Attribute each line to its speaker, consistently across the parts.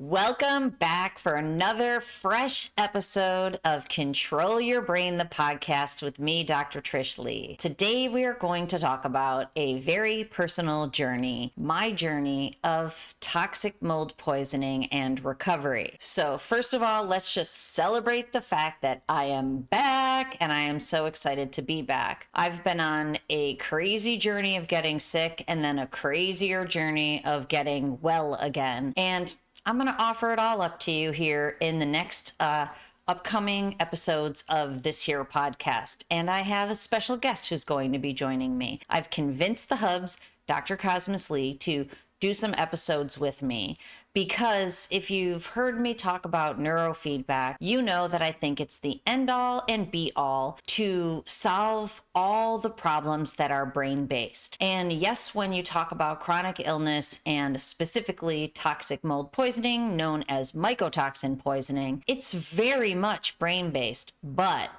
Speaker 1: Welcome back for another fresh episode of Control Your Brain, the podcast with me, Dr. Trish Leigh. Today, we are going to talk about a very personal journey, my journey of toxic mold poisoning and recovery. So first of all, let's just celebrate the fact that I am back and I am so excited to be back. I've been on a crazy journey of getting sick and then a crazier journey of getting well again. And I'm going to offer it all up to you here in the next upcoming episodes of this here podcast. And I have a special guest who's going to be joining me. I've convinced the hubs, Dr. Cosmos Lee, to do some episodes with me because if you've heard me talk about neurofeedback, you know that I think it's the end all and be all to solve all the problems that are brain based. And yes, when you talk about chronic illness and specifically toxic mold poisoning, known as mycotoxin poisoning, it's very much brain based, but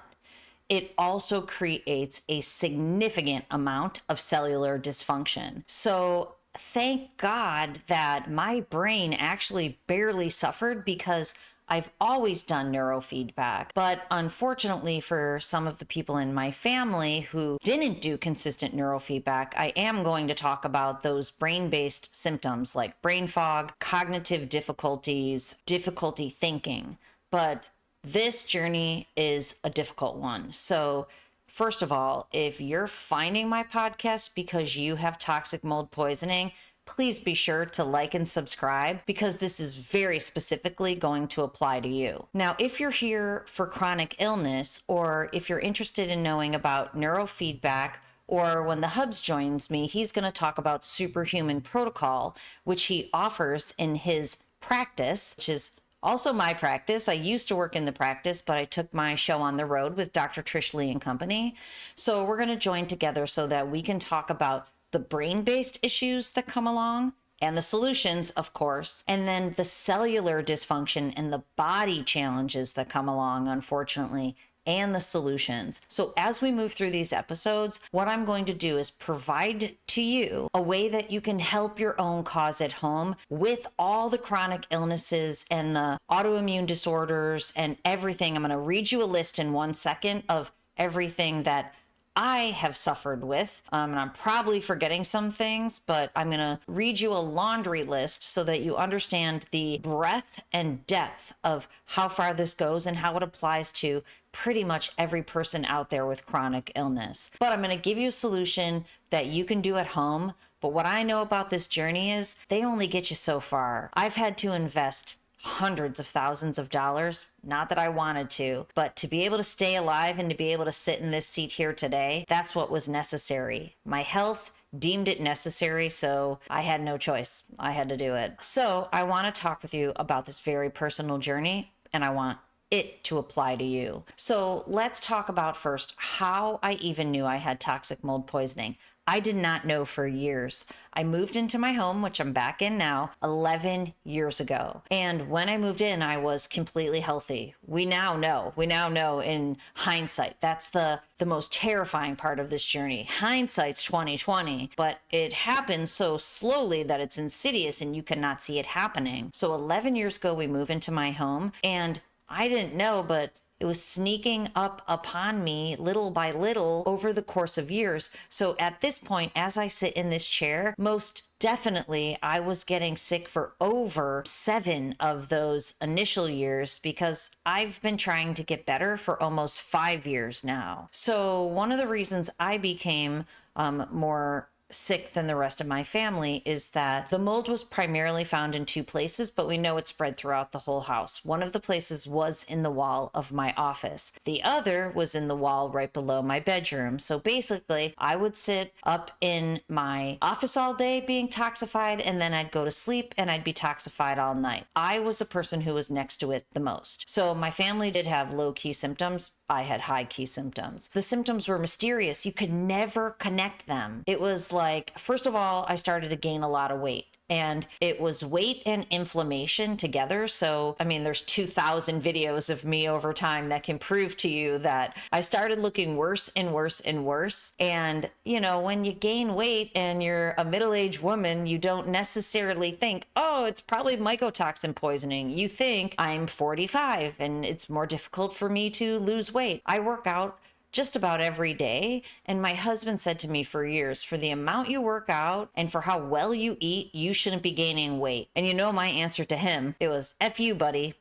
Speaker 1: it also creates a significant amount of cellular dysfunction. So thank God that my brain actually barely suffered because I've always done neurofeedback. But unfortunately for some of the people in my family who didn't do consistent neurofeedback, I am going to talk about those brain-based symptoms like brain fog, cognitive difficulties, difficulty thinking. But this journey is a difficult one. So first of all, if you're finding my podcast because you have toxic mold poisoning, please be sure to like and subscribe because this is very specifically going to apply to you. Now, if you're here for chronic illness or if you're interested in knowing about neurofeedback, or when the Hubs joins me, he's going to talk about Superhuman Protocol, which he offers in his practice, which is also my practice. I used to work in the practice, but I took my show on the road with Dr. Trish Leigh and company. So we're going to join together so that we can talk about the brain-based issues that come along and the solutions, of course, and then the cellular dysfunction and the body challenges that come along, unfortunately, and the solutions. So as we move through these episodes, what I'm going to do is provide to you a way that you can help your own cause at home with all the chronic illnesses and the autoimmune disorders and everything. I'm going to read you a list in 1 second of everything that I have suffered with, and I'm probably forgetting some things, but I'm going to read you a laundry list so that you understand the breadth and depth of how far this goes and how it applies to pretty much every person out there with chronic illness. But I'm going to give you a solution that you can do at home. But what I know about this journey is they only get you so far. I've had to invest hundreds of thousands of dollars, not that I wanted to, but to be able to stay alive and to be able to sit in this seat here today, that's what was necessary. My health deemed it necessary, so I had no choice. I had to do it. So I want to talk with you about this very personal journey, and I want it to apply to you. So let's talk about first how I even knew I had toxic mold poisoning. I did not know for years. I moved into my home, which I'm back in now, 11 years ago. And when I moved in, I was completely healthy. We now know in hindsight, that's the most terrifying part of this journey. Hindsight's 2020, but it happens so slowly that it's insidious and you cannot see it happening. So 11 years ago, we moved into my home and I didn't know, but it was sneaking up upon me little by little over the course of years. So at this point, as I sit in this chair, most definitely I was getting sick for over 7 of those initial years because I've been trying to get better for almost 5 years now. So one of the reasons I became more sick than the rest of my family is that the mold was primarily found in 2 places, but we know it spread throughout the whole house. One of the places was in the wall of my office. The other was in the wall right below my bedroom. So basically, I would sit up in my office all day being toxified, and then I'd go to sleep and I'd be toxified all night. I was a person who was next to it the most. So my family did have low-key symptoms. I had high-key symptoms. The symptoms were mysterious. You could never connect them. It was like, first of all, I started to gain a lot of weight. And it was weight and inflammation together. So, I mean, there's 2,000 videos of me over time that can prove to you that I started looking worse and worse and worse. And, you know, when you gain weight and you're a middle-aged woman, you don't necessarily think, oh, it's probably mycotoxin poisoning. You think I'm 45 and it's more difficult for me to lose weight. I work out just about every day. And my husband said to me for years, for the amount you work out and for how well you eat, you shouldn't be gaining weight. And you know, my answer to him, it was, F you, buddy.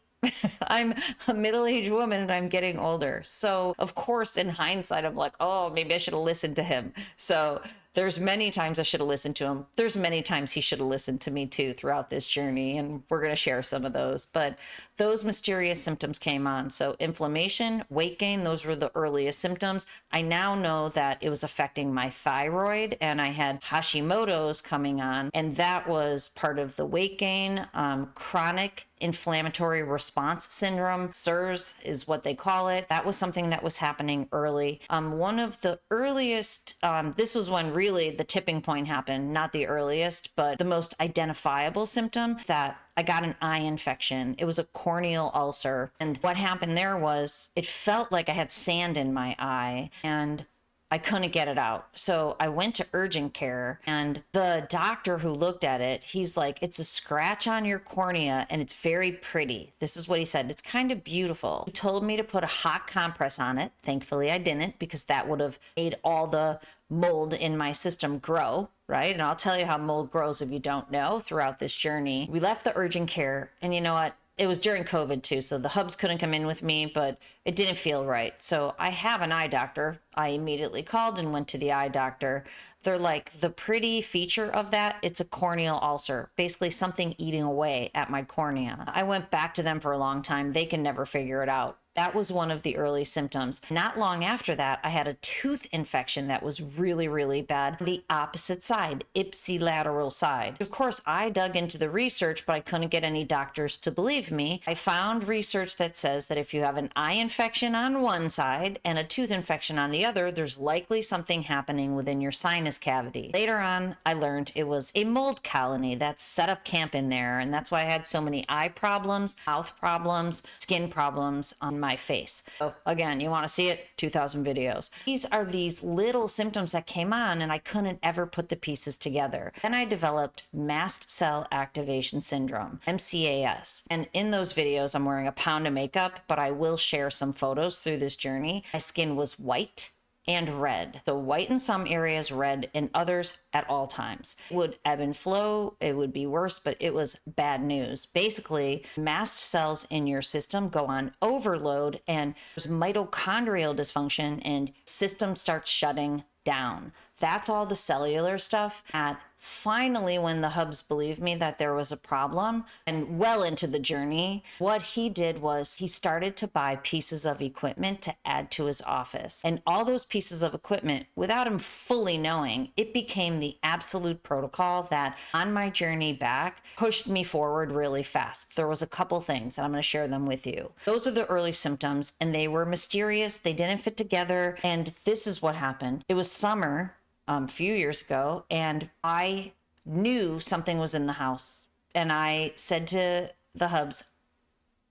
Speaker 1: I'm a middle-aged woman and I'm getting older. So of course, in hindsight, I'm like, oh, maybe I should have listened to him. So there's many times I should have listened to him. There's many times he should have listened to me too throughout this journey. And we're going to share some of those. But those mysterious symptoms came on. So inflammation, weight gain, those were the earliest symptoms. I now know that it was affecting my thyroid and I had Hashimoto's coming on. And that was part of the weight gain, chronic inflammatory response syndrome, CIRS is what they call it. That was something that was happening early. One of the earliest, this was when really the tipping point happened, not the earliest, but the most identifiable symptom, that I got an eye infection. It was a corneal ulcer. And what happened there was it felt like I had sand in my eye and I couldn't get it out. So I went to urgent care and the doctor who looked at it, he's like, it's a scratch on your cornea and it's very pretty. This is what he said. It's kind of beautiful. He told me to put a hot compress on it. Thankfully I didn't, because that would have made all the mold in my system grow, right? And I'll tell you how mold grows if you don't know throughout this journey. We left the urgent care and you know what? It was during COVID too, so the hubs couldn't come in with me, but it didn't feel right. So I have an eye doctor. I immediately called and went to the eye doctor. They're like, the pretty feature of that, it's a corneal ulcer, basically something eating away at my cornea. I went back to them for a long time. They can never figure it out. That was one of the early symptoms. Not long after that, I had a tooth infection that was really, really bad. The opposite side, ipsilateral side. Of course, I dug into the research, but I couldn't get any doctors to believe me. I found research that says that if you have an eye infection on one side and a tooth infection on the other, there's likely something happening within your sinus cavity. Later on, I learned it was a mold colony that set up camp in there, and that's why I had so many eye problems, mouth problems, skin problems on my face. So again, you want to see it, 2,000 videos. These are these little symptoms that came on and I couldn't ever put the pieces together. Then I developed mast cell activation syndrome, MCAS. And in those videos, I'm wearing a pound of makeup, but I will share some photos through this journey. My skin was white and red. So white in some areas, red in others at all times. It would ebb and flow, it would be worse, but it was bad news. Basically, mast cells in your system go on overload and there's mitochondrial dysfunction and system starts shutting down. That's all the cellular stuff. At finally, when the hubs believed me that there was a problem and well into the journey, what he did was he started to buy pieces of equipment to add to his office. And all those pieces of equipment, without him fully knowing, it became the absolute protocol that on my journey back pushed me forward really fast. There was a couple things and I'm going to share them with you. Those are the early symptoms and they were mysterious. They didn't fit together. And this is what happened. It was summer a few years ago, and I knew something was in the house. And I said to the hubs,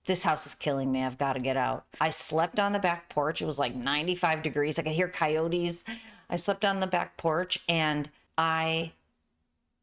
Speaker 1: this house is killing me. I've got to get out. I slept on the back porch. It was like 95 degrees. I could hear coyotes. I slept on the back porch and I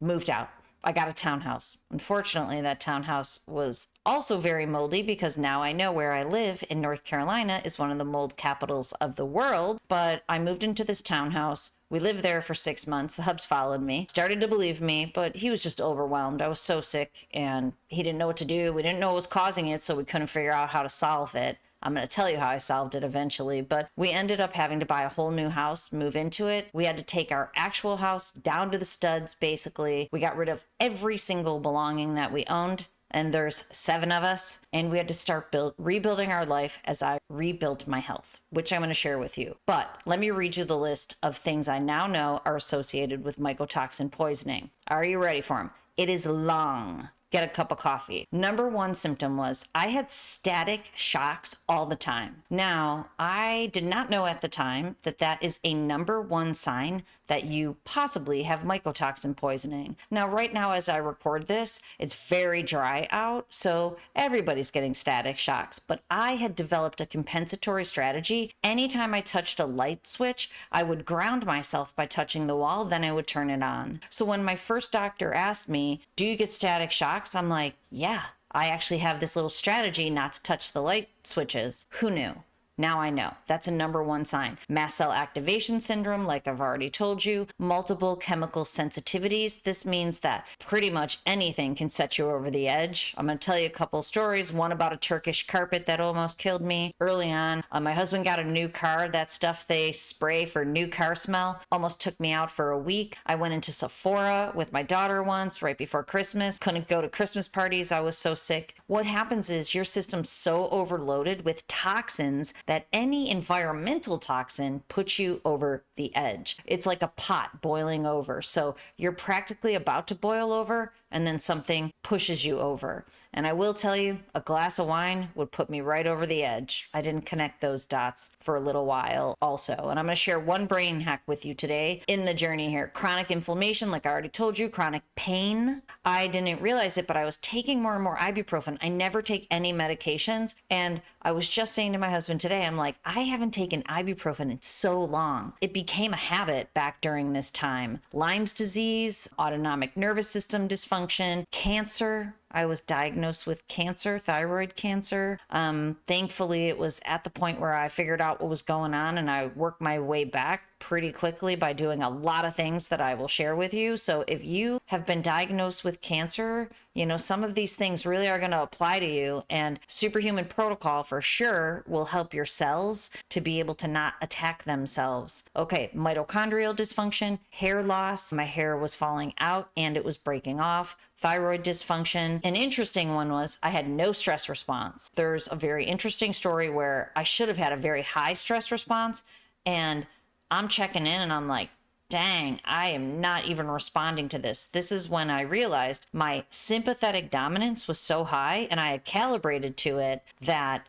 Speaker 1: moved out. I got a townhouse. Unfortunately, that townhouse was also very moldy because now I know where I live in North Carolina is one of the mold capitals of the world. But I moved into this townhouse. We lived there for 6 months. The hubs followed me, started to believe me, but he was just overwhelmed. I was so sick and he didn't know what to do. We didn't know what was causing it, so we couldn't figure out how to solve it. I'm going to tell you how I solved it eventually, but we ended up having to buy a whole new house, move into it. We had to take our actual house down to the studs, basically. We got rid of every single belonging that we owned, and there's 7 of us, and we had to start rebuilding our life as I rebuilt my health, which I'm going to share with you. But let me read you the list of things I now know are associated with mycotoxin poisoning. Are you ready for them? It is long. Get a cup of coffee. Number 1 symptom was I had static shocks all the time. Now, I did not know at the time that that is a number 1 sign that you possibly have mycotoxin poisoning. Now, right now, as I record this, it's very dry out, so everybody's getting static shocks. But I had developed a compensatory strategy. Anytime I touched a light switch, I would ground myself by touching the wall, then I would turn it on. So when my first doctor asked me, do you get static shocks? I'm like, yeah, I actually have this little strategy not to touch the light switches. Who knew? Now I know. That's a number one sign. Mast cell activation syndrome, like I've already told you. Multiple chemical sensitivities. This means that pretty much anything can set you over the edge. I'm going to tell you a couple stories. One about a Turkish carpet that almost killed me early on. My husband got a new car. That stuff they spray for new car smell almost took me out for a week. I went into Sephora with my daughter once right before Christmas. Couldn't go to Christmas parties. I was so sick. What happens is your system's so overloaded with toxins that any environmental toxin puts you over the edge. It's like a pot boiling over. So you're practically about to boil over, and then something pushes you over. And I will tell you, a glass of wine would put me right over the edge. I didn't connect those dots for a little while also. And I'm going to share one brain hack with you today in the journey here. Chronic inflammation, like I already told you, chronic pain. I didn't realize it, but I was taking more and more ibuprofen. I never take any medications. And I was just saying to my husband today, I'm like, I haven't taken ibuprofen in so long. It became a habit back during this time. Lyme's disease, autonomic nervous system dysfunction, cancer. I was diagnosed with cancer, thyroid cancer. Thankfully, it was at the point where I figured out what was going on, and I worked my way back pretty quickly by doing a lot of things that I will share with you. So if you have been diagnosed with cancer, some of these things really are going to apply to you, and Superhuman Protocol for sure will help your cells to be able to not attack themselves. Okay, mitochondrial dysfunction, hair loss. My hair was falling out and it was breaking off. Thyroid dysfunction. An interesting one was I had no stress response. There's a very interesting story where I should have had a very high stress response, and I'm checking in and I'm like, dang, I am not even responding to this. This is when I realized my sympathetic dominance was so high and I had calibrated to it that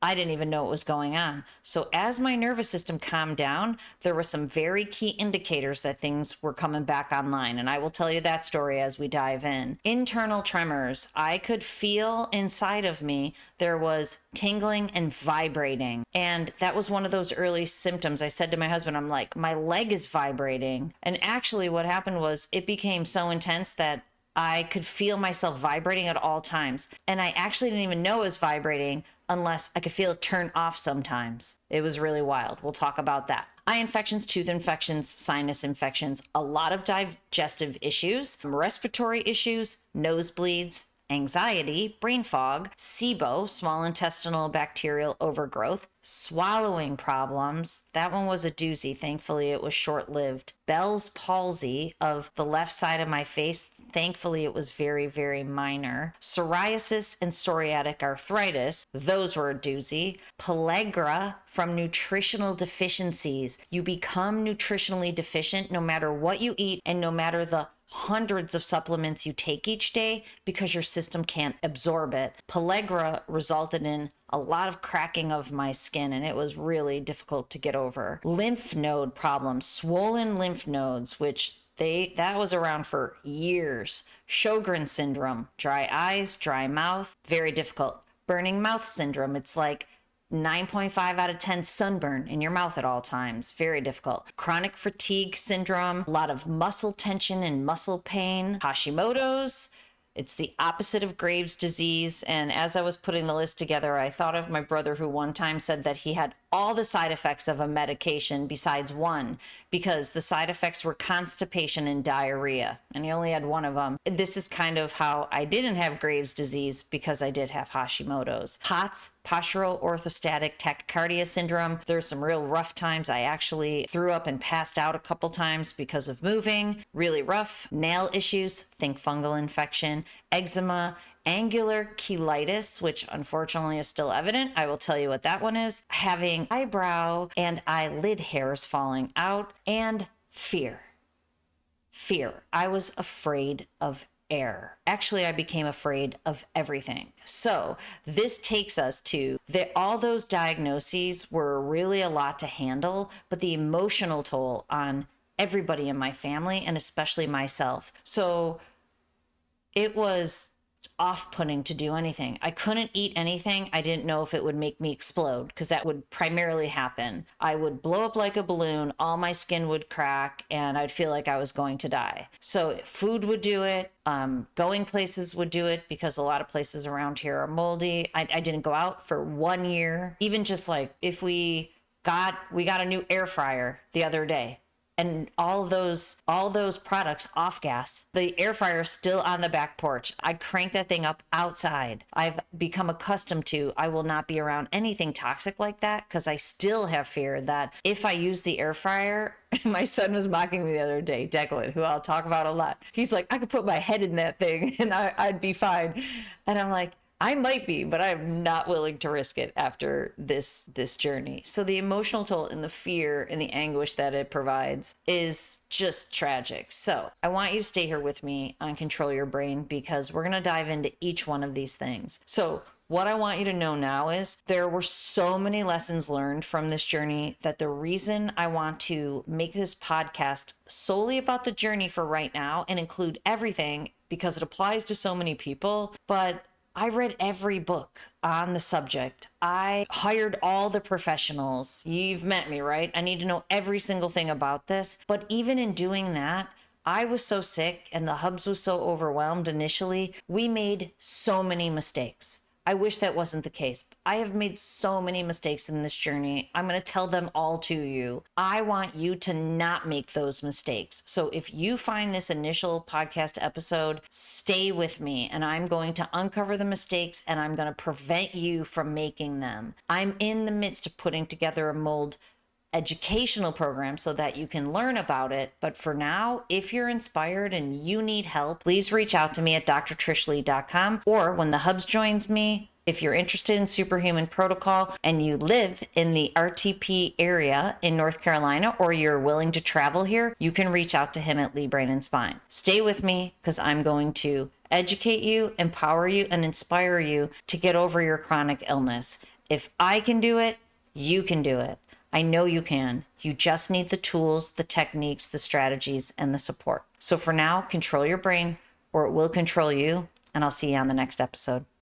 Speaker 1: I didn't even know what was going on. So as my nervous system calmed down, there were some very key indicators that things were coming back online. And I will tell you that story as we dive in. Internal tremors. I could feel inside of me there was tingling and vibrating. And that was one of those early symptoms. I said to my husband, I'm like, my leg is vibrating. And actually what happened was it became so intense that I could feel myself vibrating at all times. And I actually didn't even know it was vibrating unless I could feel it turn off sometimes. It was really wild. We'll talk about that. Eye infections, tooth infections, sinus infections, a lot of digestive issues, respiratory issues, nosebleeds, anxiety, brain fog, SIBO, small intestinal bacterial overgrowth, swallowing problems. That one was a doozy. Thankfully, it was short-lived. Bell's palsy of the left side of my face. Thankfully, it was very, very minor. Psoriasis and psoriatic arthritis. Those were a doozy. Pellagra from nutritional deficiencies. You become nutritionally deficient no matter what you eat and no matter the hundreds of supplements you take each day because your system can't absorb it. Pellagra resulted in a lot of cracking of my skin, and it was really difficult to get over. Lymph node problems, swollen lymph nodes, which that was around for years. Sjogren's syndrome, dry eyes, dry mouth, very difficult. Burning mouth syndrome, it's like 9.5 out of 10 sunburn in your mouth at all times. Very difficult. Chronic fatigue syndrome, a lot of muscle tension and muscle pain. Hashimoto's, it's the opposite of Graves' disease. And as I was putting the list together, I thought of my brother who one time said that he had all the side effects of a medication besides one, because the side effects were constipation and diarrhea, and he only had one of them. This is kind of how I didn't have Graves' disease, because I did have Hashimoto's. POTS, postural orthostatic tachycardia syndrome. There's some real rough times. I actually threw up and passed out a couple times because of moving. Really rough. Nail issues, think fungal infection, eczema, angular cheilitis, which unfortunately is still evident. I will tell you what that one is. Having eyebrow and eyelid hairs falling out, and fear. Fear. I was afraid of air. Actually, I became afraid of everything. So this takes us to all those diagnoses were really a lot to handle, but the emotional toll on everybody in my family and especially myself. So it was off-putting to do anything. I couldn't eat anything. I didn't know if it would make me explode, because that would primarily happen. I would blow up like a balloon, all my skin would crack, and I'd feel like I was going to die. So food would do it. Going places would do it, because a lot of places around here are moldy. I didn't go out for 1 year. Even just like if we got a new air fryer the other day, and all those products off gas. The air fryer is still on the back porch. I crank that thing up outside. I've become accustomed to, I will not be around anything toxic like that, because I still have fear that if I use the air fryer, my son was mocking me the other day, Declan, who I'll talk about a lot. He's like, I could put my head in that thing and I'd be fine. And I'm like, I might be, but I'm not willing to risk it after this journey. So the emotional toll and the fear and the anguish that it provides is just tragic. So I want you to stay here with me on Control Your Brain, because we're going to dive into each one of these things. So what I want you to know now is there were so many lessons learned from this journey that the reason I want to make this podcast solely about the journey for right now and include everything, because it applies to so many people, but I read every book on the subject. I hired all the professionals. You've met me, right? I need to know every single thing about this. But even in doing that, I was so sick and the hubs was so overwhelmed initially. We made so many mistakes. I wish that wasn't the case. I have made so many mistakes in this journey. I'm going to tell them all to you. I want you to not make those mistakes. So if you find this initial podcast episode, stay with me, and I'm going to uncover the mistakes and I'm going to prevent you from making them. I'm in the midst of putting together a mold educational program so that you can learn about it. But for now, if you're inspired and you need help, please reach out to me at drtrishleigh.com, or when the Hubs joins me, if you're interested in Superhuman Protocol and you live in the RTP area in North Carolina, or you're willing to travel here, you can reach out to him at Leigh Brain and Spine. Stay with me, because I'm going to educate you, empower you, and inspire you to get over your chronic illness. If I can do it, you can do it. I know you can. You just need the tools, the techniques, the strategies, and the support. So for now, control your brain, or it will control you, and I'll see you on the next episode.